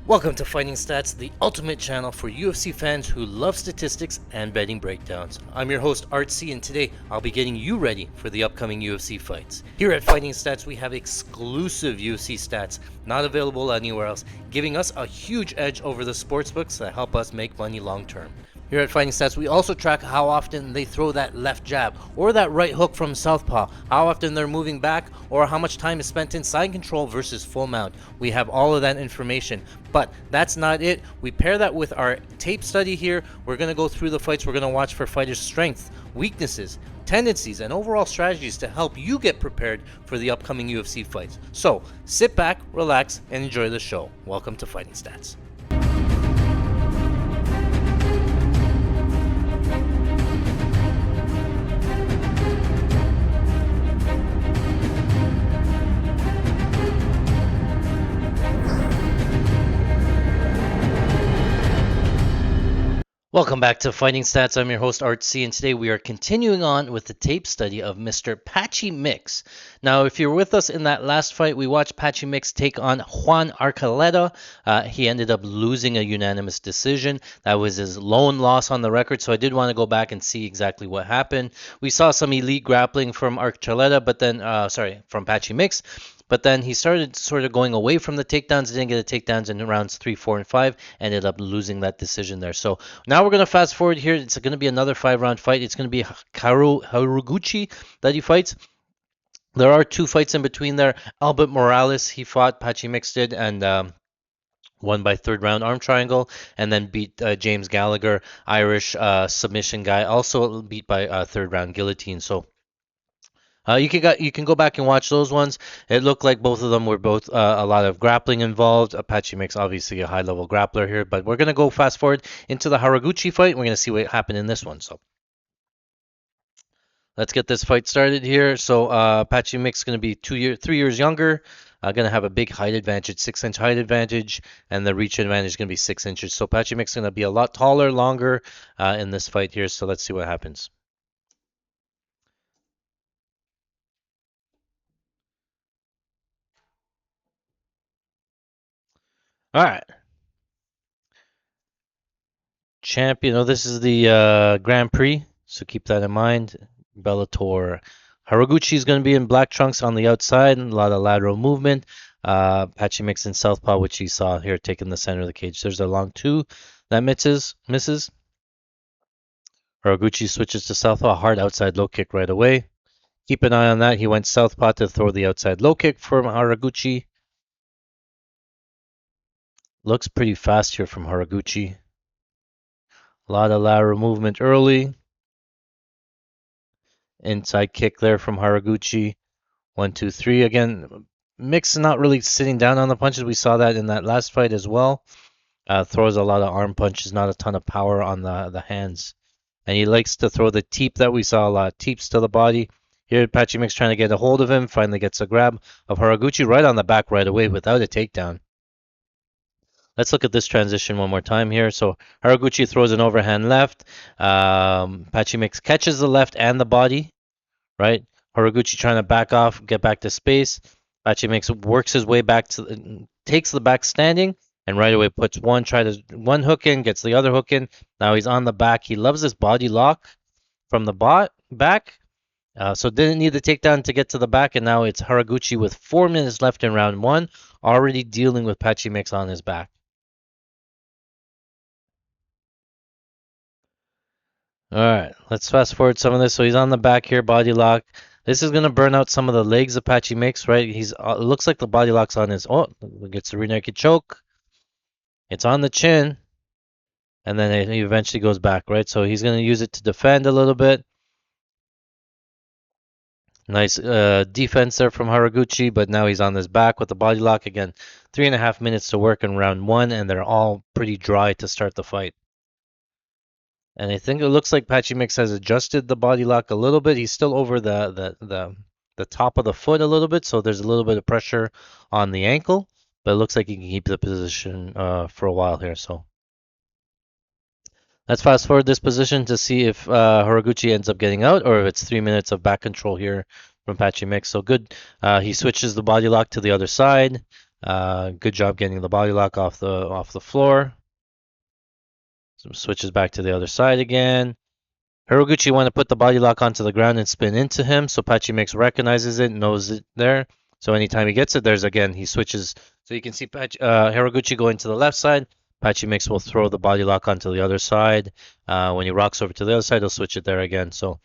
Welcome to Fighting Stats, the ultimate channel for UFC fans who love statistics and betting breakdowns. I'm your host, Art C, and today I'll be getting you ready for the upcoming UFC fights. Here at Fighting Stats, we have exclusive UFC stats, not available anywhere else, giving us a huge edge over the sportsbooks that help us make money long term. Here at Fighting Stats, we also track how often they throw that left jab or that right hook from southpaw, how often they're moving back, or how much time is spent in side control versus full mount. We have all of that information, but that's not it. We pair that with our tape study here. We're going to go through the fights. We're going to watch for fighters' strengths, weaknesses, tendencies, and overall strategies to help you get prepared for the upcoming UFC fights. So sit back, relax, and enjoy the show. Welcome to Fighting Stats. Welcome back to Fighting Stats. I'm your host, Art C, and today we are continuing on with the tape study of Mr. Patchy Mix. Now, if you're with us in that last fight, we watched Patchy Mix take on Juan Archuleta. He ended up losing a unanimous decision. That was his lone loss on the record, so I did want to go back and see exactly what happened. We saw some elite grappling from Archuleta, from Patchy Mix. But then he started sort of going away from the takedowns, didn't get the takedowns in rounds 3, 4, and 5, ended up losing that decision there. So now we're going to fast forward here. It's going to be another 5-round fight. It's going to be Horiguchi that he fights. There are 2 fights in between there. Albert Morales, he fought, Patchy Mix did, and won by 3rd round arm triangle, and then beat James Gallagher, Irish submission guy, also beat by 3rd round guillotine. So you can go back and watch those ones. It looked like both of them were both a lot of grappling involved. Patchy Mix obviously a high level grappler here, but we're gonna go fast forward into the Horiguchi fight. We're gonna see what happened in this one. So let's get this fight started here. So Patchy Mix is gonna be 3 years younger. Gonna have a big height advantage, 6-inch height advantage, and the reach advantage is gonna be 6 inches. So Patchy Mix is gonna be a lot taller, longer in this fight here. So let's see what happens. All right. Champion. Oh, this is the Grand Prix, so keep that in mind. Bellator. Horiguchi is going to be in black trunks on the outside, and a lot of lateral movement. Patchy Mix in southpaw, which you saw here, taking the center of the cage. There's a long 2 that misses. Horiguchi switches to southpaw, hard outside low kick right away. Keep an eye on that. He went southpaw to throw the outside low kick for Horiguchi. Looks pretty fast here from Horiguchi. A lot of lateral movement early. Inside kick there from Horiguchi. 1, 2, 3. Again, Mix not really sitting down on the punches. We saw that in that last fight as well. Throws a lot of arm punches, not a ton of power on the hands. And he likes to throw the teep that we saw a lot. Teeps to the body. Here, Patchy Mix trying to get a hold of him. Finally gets a grab of Horiguchi right on the back right away without a takedown. Let's look at this transition one more time here. So Horiguchi throws an overhand left. Patchy Mix catches the left and the body, right? Horiguchi trying to back off, get back to space. Patchy Mix works his way back takes the back standing, and right away puts one hook in, gets the other hook in. Now he's on the back. He loves this body lock from the back. So didn't need the takedown to get to the back, and now it's Horiguchi with 4 minutes left in round 1, already dealing with Patchy Mix on his back. All right, let's fast forward some of this. So he's on the back here, body lock. This is going to burn out some of the legs of Patchy Mix, right? It looks like the body lock's on his... Oh, gets the rear naked choke. It's on the chin. And then he eventually goes back, right? So he's going to use it to defend a little bit. Nice defense there from Horiguchi, but now he's on his back with the body lock. Again, 3.5 minutes to work in round 1, and they're all pretty dry to start the fight. And I think it looks like Patchy Mix has adjusted the body lock a little bit. He's still over the top of the foot a little bit, so there's a little bit of pressure on the ankle, but it looks like he can keep the position for a while here. So let's fast forward this position to see if Horiguchi ends up getting out, or if it's 3 minutes of back control here from Patchy Mix. So good. He switches the body lock to the other side. Good job getting the body lock off the floor. Switches back to the other side again. Horiguchi want to put the body lock onto the ground and spin into him, so Patchy Mix recognizes it, knows it there. So anytime he gets it, there's again, he switches. So you can see Horiguchi going to the left side. Patchy Mix will throw the body lock onto the other side. When he rocks over to the other side, he'll switch it there again. So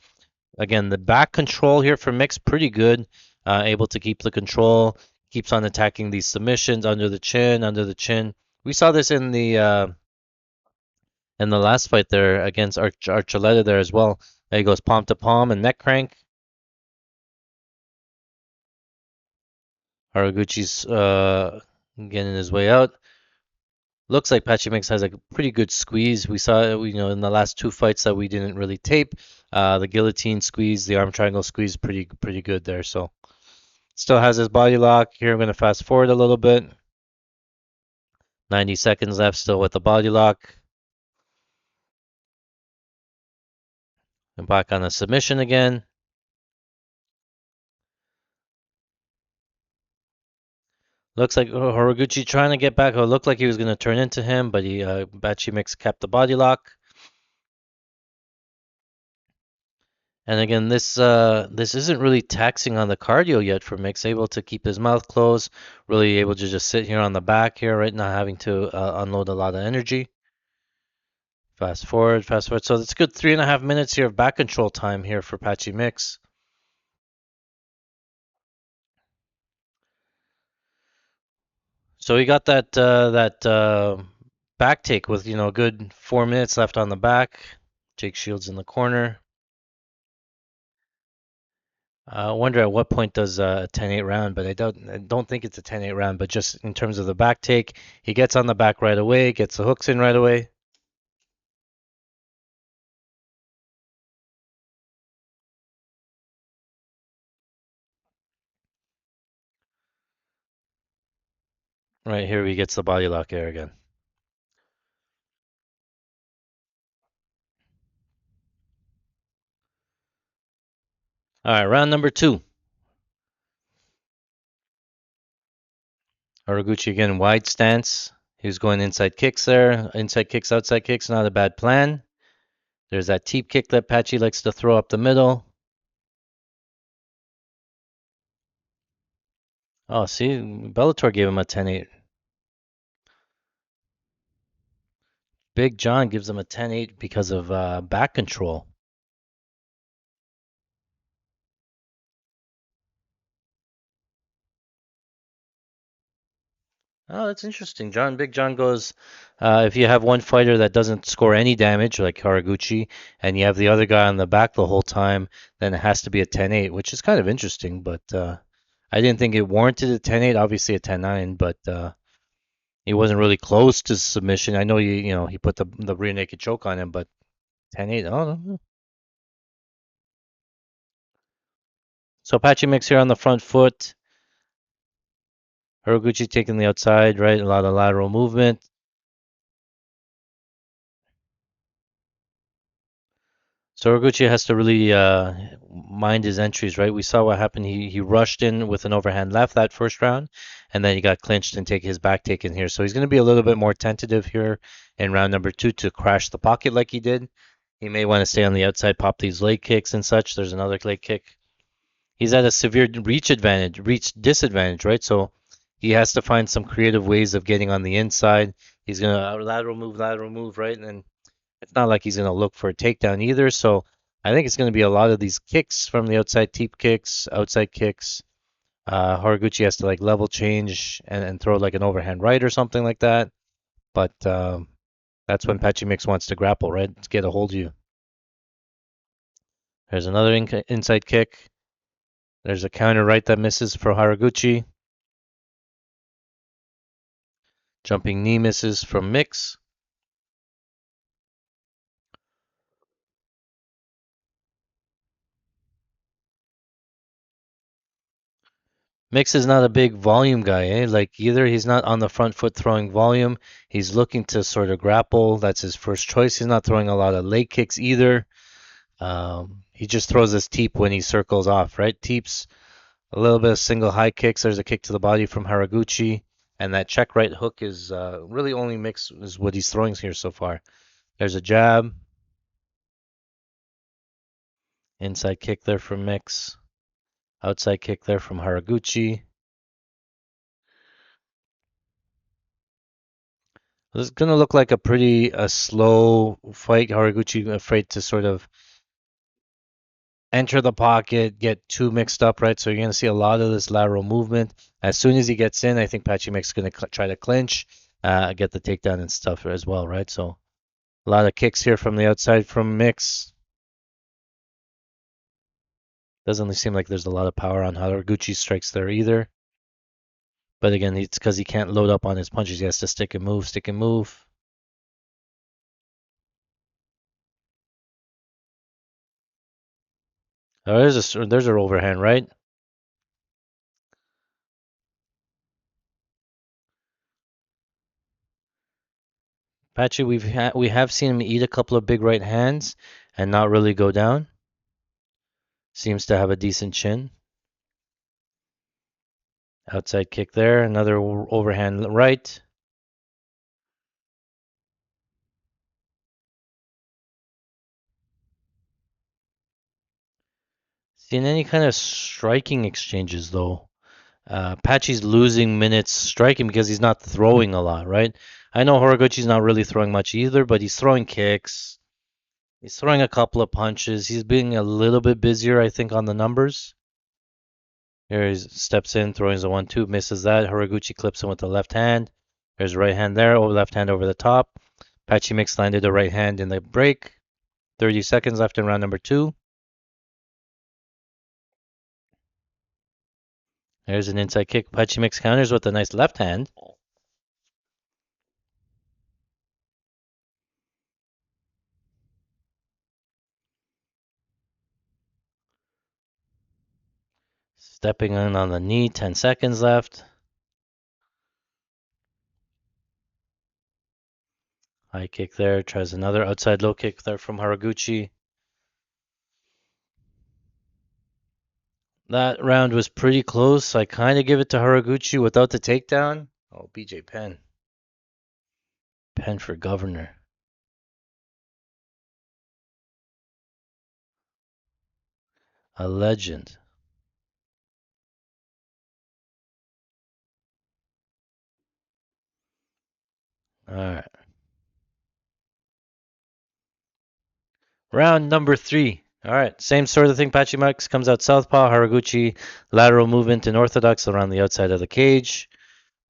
again, the back control here for Mix, pretty good. Able to keep the control. Keeps on attacking these submissions under the chin, under the chin. We saw this in the last fight there against Archuleta there as well. He goes palm to palm and neck crank. Horiguchi's getting his way out. Looks like Patchy Mix has a pretty good squeeze. We saw, in the last two fights that we didn't really tape, the guillotine squeeze, the arm triangle squeeze, pretty good there. So still has his body lock. Here I'm going to fast forward a little bit. 90 seconds left, still with the body lock. And back on the submission again. Looks like Horiguchi trying to get back. It looked like he was going to turn into him, but Patchy Mix kept the body lock. And again, this isn't really taxing on the cardio yet for Mix. Able to keep his mouth closed, really able to just sit here on the back here, right? Not having to unload a lot of energy. Fast forward, fast forward. So it's a good 3.5 minutes here of back control time here for Patchy Mix. So he got that back take with a good 4 minutes left on the back. Jake Shields in the corner. I wonder at what point does a 10-8 round, but I don't think it's a 10-8 round, but just in terms of the back take, he gets on the back right away, gets the hooks in right away. Right here he gets the body lock there again. All right, round number 2. Horiguchi again, wide stance. He was going inside kicks there. Inside kicks, outside kicks, not a bad plan. There's that teep kick that Patchy likes to throw up the middle. Oh, see, Bellator gave him a 10-8. Big John gives him a 10-8 because of back control. Oh, that's interesting. Big John goes, if you have one fighter that doesn't score any damage, like Horiguchi, and you have the other guy on the back the whole time, then it has to be a 10-8, which is kind of interesting, but I didn't think it warranted a 10-8, obviously a 10-9, but he wasn't really close to submission. I know he put the rear naked choke on him, but 10-8, I don't know. So Patchy Mix here on the front foot. Horiguchi taking the outside, right? A lot of lateral movement. So Horiguchi has to really mind his entries, right? We saw what happened. He rushed in with an overhand left that first round, and then he got clinched and take his back taken here. So he's going to be a little bit more tentative here in round number 2 to crash the pocket like he did. He may want to stay on the outside, pop these leg kicks and such. There's another leg kick. He's at a severe reach disadvantage, right? So he has to find some creative ways of getting on the inside. He's going to lateral move, right? And it's not like he's going to look for a takedown either. So I think it's going to be a lot of these kicks from the outside, teep kicks, outside kicks. Horiguchi has to like level change and throw like an overhand right or something like that. But that's when Patchy Mix wants to grapple, right? To get a hold of you. There's another inside kick. There's a counter right that misses for Horiguchi. Jumping knee misses from Mix. Mix is not a big volume guy, eh? Like either he's not on the front foot throwing volume, he's looking to sort of grapple. That's his first choice. He's not throwing a lot of leg kicks either. He just throws his teep when he circles off, right? Teeps, a little bit of single high kicks. There's a kick to the body from Horiguchi, And that check right hook is really only mix is what he's throwing here so far. There's a jab. Inside kick there from Mix. Outside kick there from Horiguchi. This is going to look like a pretty slow fight. Horiguchi afraid to sort of enter the pocket, get too mixed up, right? So you're going to see a lot of this lateral movement. As soon as he gets in, I think Patchy Mix is going to try to clinch, get the takedown and stuff as well, right? So a lot of kicks here from the outside from Mix. Doesn't seem like there's a lot of power on Horiguchi's strikes there either. But again, it's because he can't load up on his punches. He has to stick and move, stick and move. Oh, there's an overhand, right? Patchy, we have seen him eat a couple of big right hands and not really go down. Seems to have a decent chin. Outside kick there, another overhand right. Seeing any kind of striking exchanges though. Patchy's losing minutes striking because he's not throwing a lot, right? I know Horiguchi's not really throwing much either, but he's throwing kicks. He's throwing a couple of punches. He's being a little bit busier, I think, on the numbers. Here he steps in, throwing the 1-2, misses that. Horiguchi clips him with the left hand. There's a right hand there, left hand over the top. Patchy Mix landed a right hand in the break. 30 seconds left in round number 2. There's an inside kick. Patchy Mix counters with a nice left hand. Stepping in on the knee, 10 seconds left. High kick there, tries another outside low kick there from Horiguchi. That round was pretty close. I kind of give it to Horiguchi without the takedown. Oh, BJ Penn. Penn for governor. A legend. All right. Round number 3. All right, same sort of thing. Patchy Mix comes out southpaw. Horiguchi lateral movement in orthodox around the outside of the cage.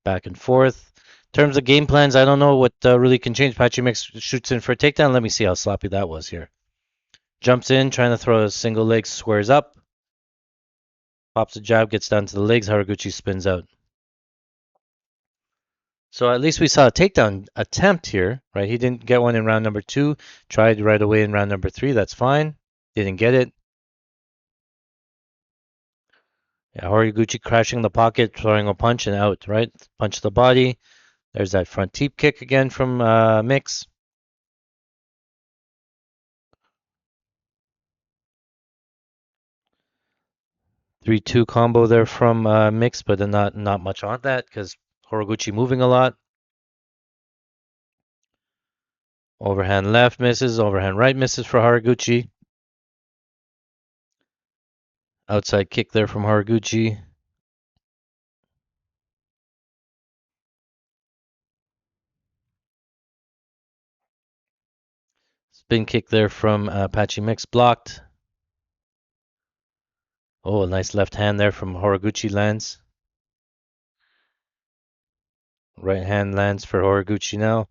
Back and forth. In terms of game plans, I don't know what really can change. Patchy Mix shoots in for a takedown. Let me see how sloppy that was here. Jumps in, trying to throw a single leg, squares up. Pops a jab, gets down to the legs. Horiguchi spins out. So at least we saw a takedown attempt here, right? He didn't get one in round number 2. Tried right away in round number 3. That's fine. Didn't get it. Yeah, Horiguchi crashing the pocket, throwing a punch and out, right? Punch to the body. There's that front teep kick again from Mix. 3-2 combo there from Mix, but then not much on that because Horiguchi moving a lot. Overhand left misses, overhand right misses for Horiguchi. Outside kick there from Horiguchi. Spin kick there from Patchy Mix blocked. Oh, a nice left hand there from Horiguchi lands. Right hand lands for Horiguchi now.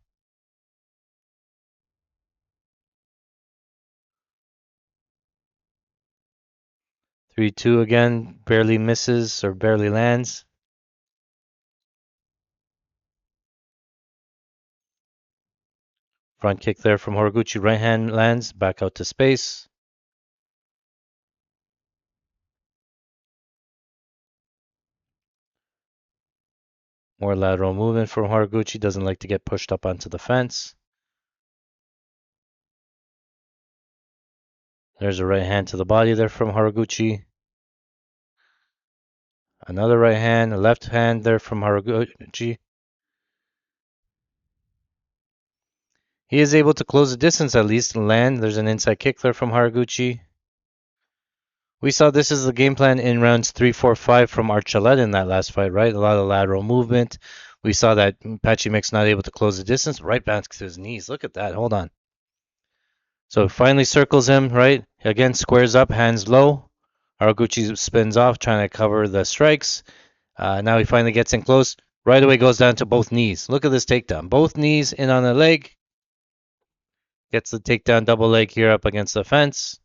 Three two again, barely misses or barely lands. Front kick there from Horiguchi, right hand lands, back out to space. More lateral movement from Horiguchi, doesn't like to get pushed up onto the fence. There's a right hand to the body there from Horiguchi. Another right hand, a left hand there from Horiguchi. He is able to close the distance at least and land. There's an inside kick there from Horiguchi. We saw this is the game plan in rounds 3, 4, 5 from Archuleta in that last fight, right? A lot of lateral movement. We saw that Patchy Mix not able to close the distance, right back to his knees. Look at that. Hold on. So finally circles him, right? Again, squares up, hands low. Horiguchi spins off, trying to cover the strikes. Now he finally gets in close. Right away goes down to both knees. Look at this takedown. Both knees in on the leg. Gets the takedown double leg here up against the fence.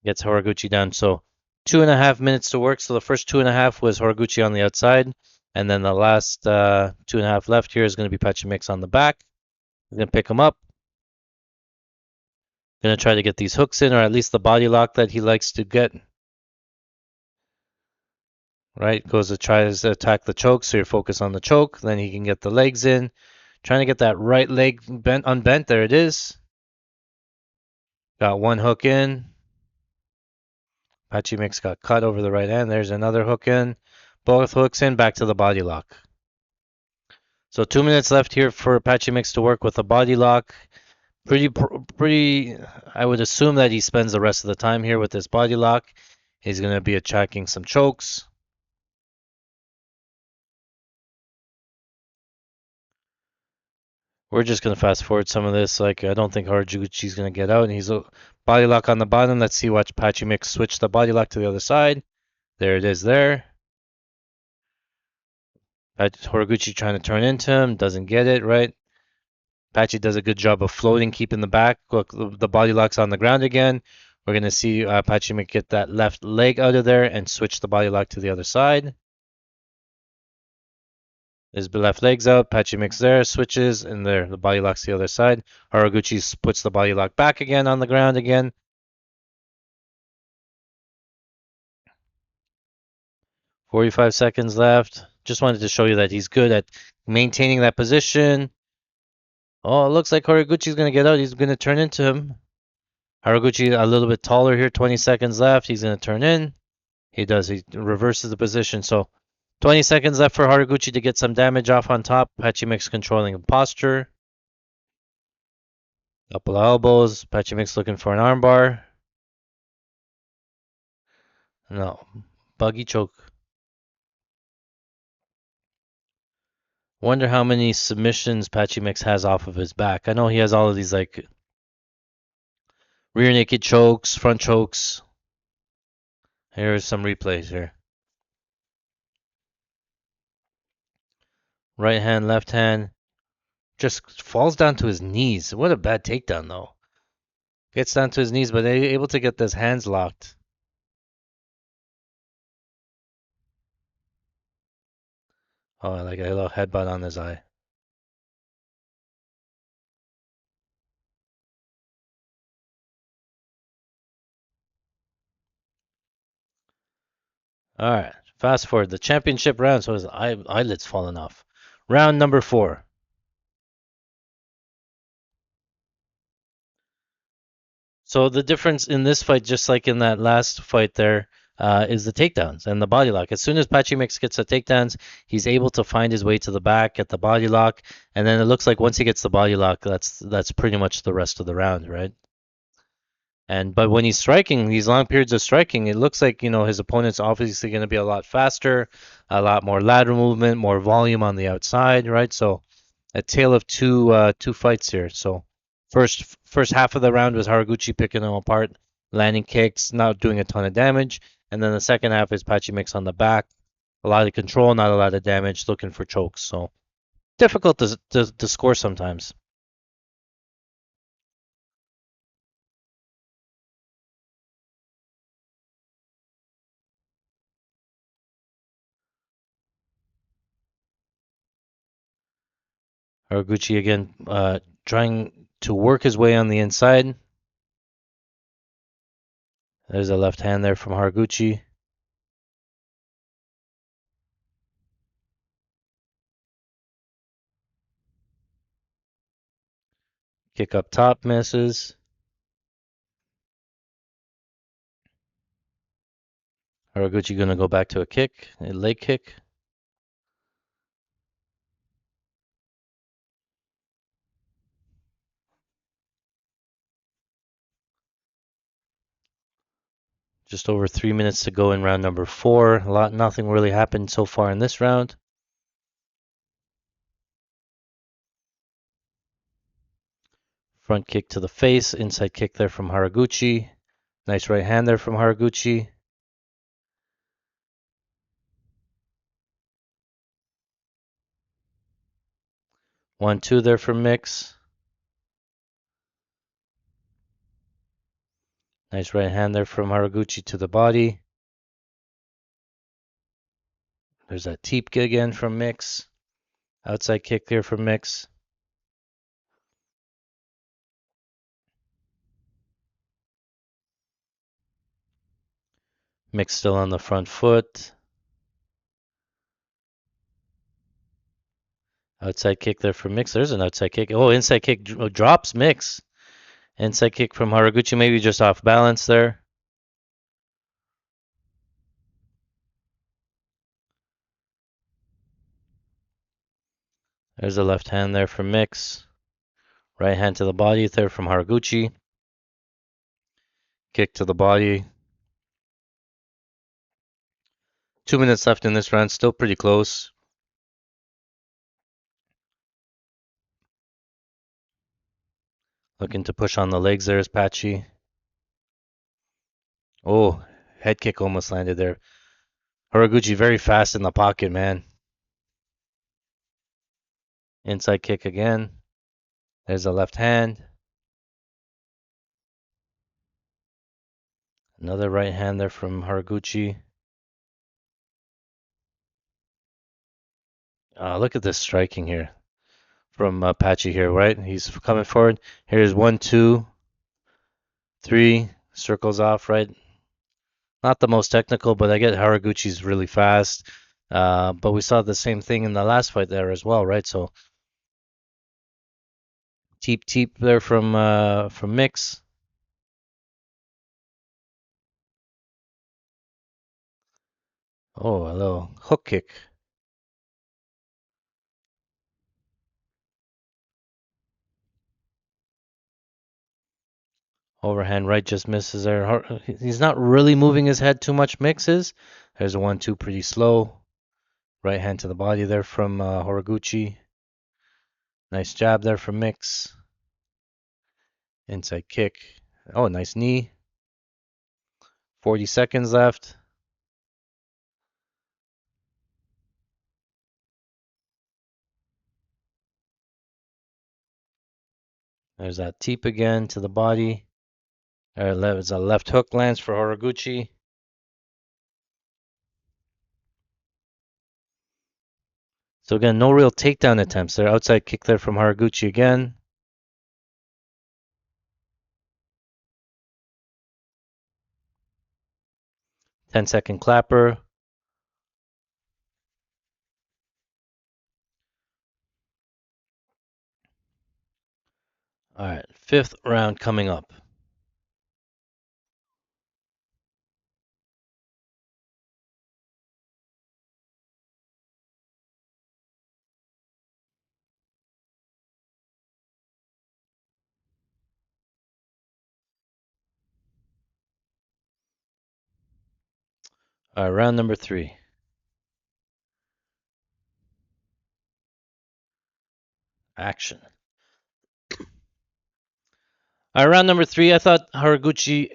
Gets Horiguchi down. So 2.5 minutes to work. So the first 2.5 was Horiguchi on the outside. And then the last 2.5 left here is going to be Patchy Mix on the back. He's going to pick him up. Going to try to get these hooks in, or at least the body lock that he likes to get. Right, tries to attack the choke, so you're focused on the choke. Then he can get the legs in. Trying to get that right leg unbent. There it is. Got one hook in. Patchy Mix got cut over the right hand. There's another hook in. Both hooks in, back to the body lock. So 2 minutes left here for Patchy Mix to work with the body lock. Pretty. I would assume that he spends the rest of the time here with this body lock. He's going to be attacking some chokes. We're just going to fast forward some of this. Like, I don't think Horiguchi's going to get out. And he's a body lock on the bottom. Let's see what Patchy Mix switch the body lock to the other side. There it is there. Horiguchi trying to turn into him. Doesn't get it, right? Patchy does a good job of floating, keeping the back. Look, the body lock's on the ground again. We're going to see Patchy Mix get that left leg out of there and switch the body lock to the other side. His left leg's out. Patchy Mix there, switches, and there, the body lock's the other side. Horiguchi puts the body lock back again on the ground again. 45 seconds left. Just wanted to show you that he's good at maintaining that position. Oh, it looks like Horiguchi's going to get out. He's going to turn into him. Horiguchi a little bit taller here. 20 seconds left. He's going to turn in. He does. He reverses the position. So 20 seconds left for Horiguchi to get some damage off on top. Patchy Mix controlling the posture. Couple of elbows. Patchy Mix looking for an armbar. No. Buggy choke. Wonder how many submissions Patchy Mix has off of his back. I know he has all of these like rear naked chokes, front chokes. Here's some replays here. Right hand, left hand. Just falls down to his knees. What a bad takedown, though. Gets down to his knees, but able to get those hands locked. Oh, like a little headbutt on his eye. All right. Fast forward. The championship round. So his eyelids falling off. Round number 4. So the difference in this fight, just like in that last fight there, is the takedowns and the body lock. As soon as Patchy Mix gets the takedowns, he's able to find his way to the back, get the body lock, and then it looks like once he gets the body lock, that's pretty much the rest of the round, right? But when he's striking, these long periods of striking, it looks like his opponent's obviously going to be a lot faster, a lot more lateral movement, more volume on the outside, right? So a tale of two fights here. So first half of the round was Horiguchi picking him apart, landing kicks, not doing a ton of damage, and then the second half is Patchy Mix on the back, a lot of control, not a lot of damage, looking for chokes. So difficult to score sometimes. Horiguchi again, trying to work his way on the inside. There's a left hand there from Horiguchi. Kick up top misses. Horiguchi gonna go back to a leg kick. Just over 3 minutes to go in round number 4. Nothing really happened so far in this round. Front kick to the face, inside kick there from Horiguchi. Nice right hand there from Horiguchi. One, two there for Mix. Nice right hand there from Horiguchi to the body. There's that teep again from Mix. Outside kick there from Mix. Mix still on the front foot. Outside kick there from Mix. There's an outside kick. Oh, inside kick drops Mix. Inside kick from Horiguchi, maybe just off balance there. There's a left hand there from Mix. Right hand to the body there from Horiguchi. Kick to the body. 2 minutes left in this round, still pretty close. Looking to push on the legs there is Patchy. Oh, head kick almost landed there. Horiguchi very fast in the pocket, man. Inside kick again. There's a left hand. Another right hand there from Horiguchi. Look at this striking here from Patchy here, right? He's coming forward. Here's 1, 2, 3. Circles off, right? Not the most technical, but I get Horiguchi's really fast. But we saw the same thing in the last fight there as well, right? So teep there from Mix. Oh, a little hook kick. Overhand right just misses there. He's not really moving his head too much, Mixes. There's a 1-2 pretty slow. Right hand to the body there from Horiguchi. Nice jab there from Mix. Inside kick. Oh, nice knee. 40 seconds left. There's that teep again to the body. There's a left hook lands for Horiguchi. So again, no real takedown attempts there. Outside kick there from Horiguchi again. 10-second clapper. All right, 5th round coming up. All right, round number 3. Action. All right, round number 3. I thought Horiguchi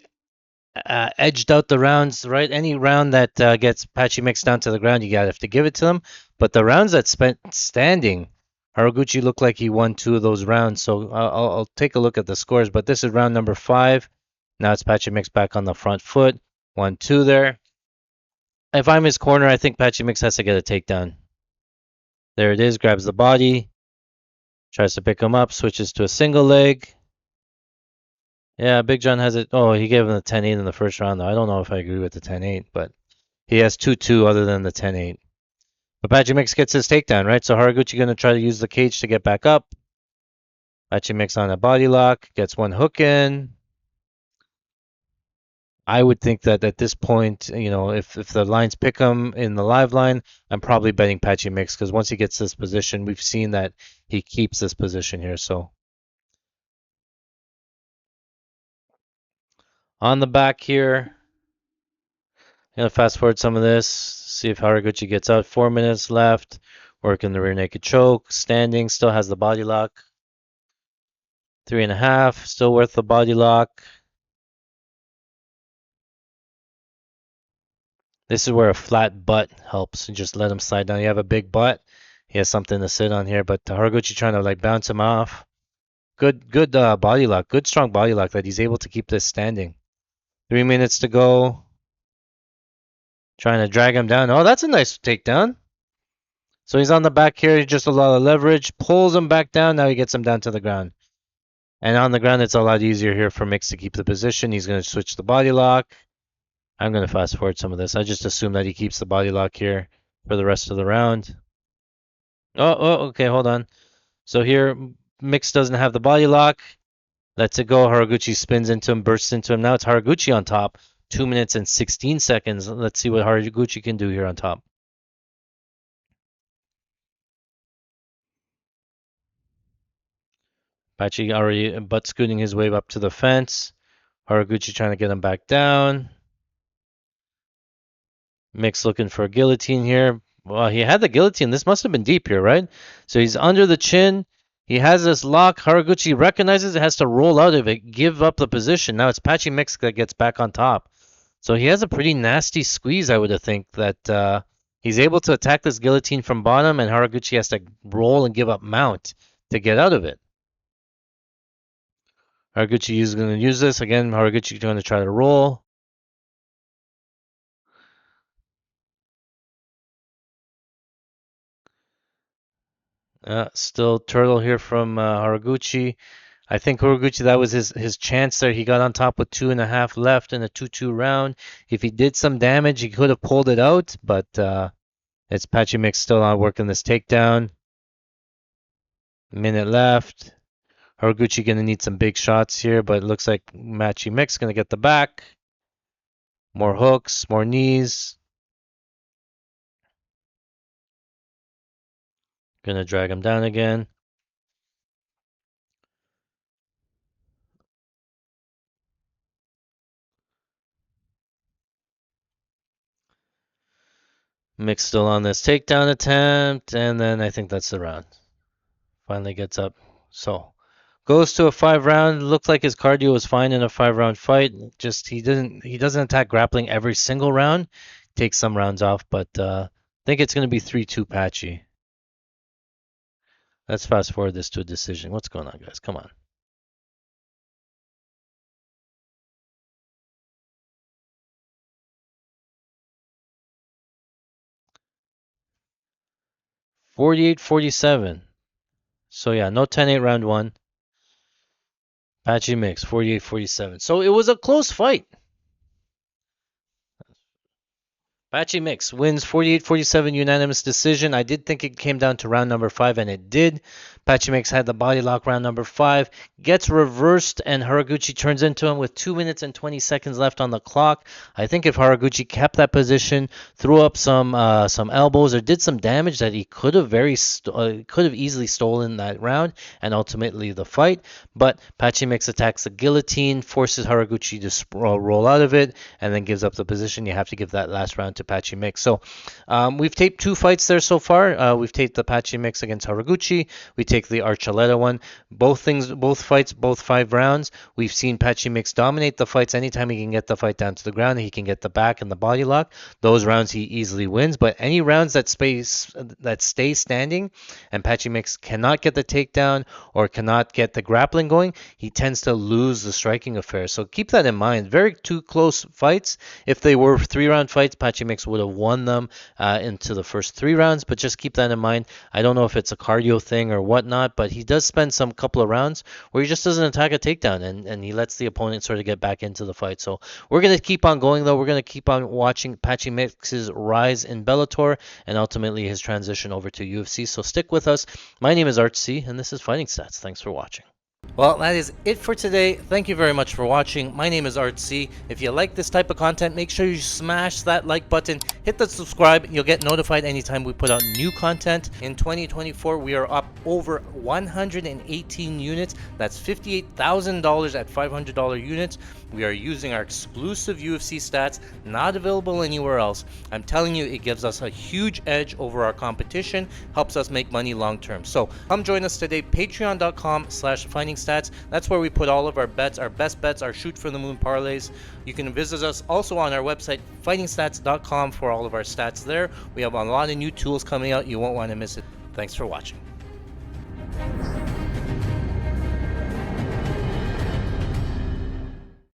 edged out the rounds, right? Any round that gets Patchy Mix down to the ground, you gotta have to give it to them. But the rounds that spent standing, Horiguchi looked like he won 2 of those rounds. So I'll take a look at the scores. But this is round number 5. Now it's Patchy Mix back on the front foot. 1-2 there. If I'm his corner, I think Patchy Mix has to get a takedown. There it is. Grabs the body. Tries to pick him up. Switches to a single leg. Yeah, Big John has it. Oh, he gave him the 10-8 in the first round, though. I don't know if I agree with the 10-8, but he has 2-2 other than the 10-8. But Patchy Mix gets his takedown, right? So Horiguchi going to try to use the cage to get back up. Patchy Mix on a body lock. Gets one hook in. I would think that at this point, if the lines pick him in the live line, I'm probably betting Patchy Mix because once he gets this position, we've seen that he keeps this position here. So on the back here, Gonna fast forward some of this. See if Horiguchi gets out. 4 minutes left. Working the rear naked choke. Standing. Still has the body lock. 3.5. Still worth the body lock. This is where a flat butt helps. You just let him slide down. You have a big butt. He has something to sit on here. But Horiguchi trying to like bounce him off. Good body lock. Good strong body lock that he's able to keep this standing. 3 minutes to go. Trying to drag him down. Oh, that's a nice takedown. So he's on the back here, just a lot of leverage, pulls him back down, now he gets him down to the ground. And on the ground, it's a lot easier here for Mix to keep the position. He's going to switch the body lock. I'm going to fast forward some of this. I just assume that he keeps the body lock here for the rest of the round. Okay, hold on. So here, Mix doesn't have the body lock. Lets it go. Horiguchi spins into him, bursts into him. Now it's Horiguchi on top. 2 minutes and 16 seconds. Let's see what Horiguchi can do here on top. Patchy already butt scooting his way up to the fence. Horiguchi trying to get him back down. Mix looking for a guillotine here. Well, he had the guillotine. This must have been deep here, right? So he's under the chin. He has this lock. Horiguchi recognizes it, has to roll out of it, give up the position. Now it's Patchy Mix that gets back on top. So he has a pretty nasty squeeze, I would have think, that he's able to attack this guillotine from bottom, and Horiguchi has to roll and give up mount to get out of it. Horiguchi is going to use this. Again, Horiguchi going to try to roll. Still turtle here from Horiguchi. I think Horiguchi, that was his chance there. He got on top with 2.5 left in a 2-2 round. If he did some damage, he could have pulled it out, but it's Patchy Mix still on working this takedown. Minute left. Horiguchi going to need some big shots here, but it looks like Patchy Mix going to get the back. More hooks, more knees. Going to drag him down again. Mix still on this takedown attempt, and then I think that's the round. Finally gets up. So goes to a 5-round. Looked like his cardio was fine in a 5-round fight. Just he doesn't attack grappling every single round. Takes some rounds off, but I think it's going to be 3-2 Patchy. Let's fast forward this to a decision. What's going on, guys? Come on. (48-47). So yeah, no 10-8 round one. Patchy Mix, 48-47. So it was a close fight. Patchy Mix wins 48-47 unanimous decision. I did think it came down to round number 5, and it did. Patchy Mix had the body lock round number 5, gets reversed, and Horiguchi turns into him with 2 minutes and 20 seconds left on the clock. I think if Horiguchi kept that position, threw up some elbows, or did some damage, that he could have easily stolen that round and ultimately the fight. But Patchy Mix attacks the guillotine, forces Horiguchi to roll out of it, and then gives up the position. You have to give that last round to Patchy Mix. So we've taped 2 fights there so far. We've taped the Patchy Mix against Horiguchi. We take the Archuleta one. Both fights, both 5 rounds. We've seen Patchy Mix dominate the fights. Anytime he can get the fight down to the ground, he can get the back and the body lock. Those rounds he easily wins. But any rounds that stay standing and Patchy Mix cannot get the takedown or cannot get the grappling going, he tends to lose the striking affair. So keep that in mind. Very 2 close fights. If they were 3-round fights, Patchy Mix would have won them into the first 3 rounds, but just keep that in mind. I don't know if it's a cardio thing or whatnot, but he does spend some couple of rounds where he just doesn't attack a takedown, and he lets the opponent sort of get back into the fight. So we're going to keep on going, though. We're going to keep on watching Patchy Mix's rise in Bellator and ultimately his transition over to UFC. So stick with us. My name is Art C, and this is Fighting Stats. Thanks for watching. Well, that is it for today. Thank you very much for watching. My name is Art C. If you like this type of content, make sure you smash that like button, Hit the subscribe. You'll get notified anytime we put out new content. In 2024, we are up over 118 units. That's $58,000 at $500 units. We are using our exclusive UFC stats, not available anywhere else. I'm telling you, it gives us a huge edge over our competition, helps us make money long term. So come join us today, patreon.com/FightingStats. That's where we put all of our bets, our best bets, our shoot for the moon parlays. You can visit us also on our website, FightingStats.com, for all of our stats there. We have a lot of new tools coming out. You won't want to miss it. Thanks for watching.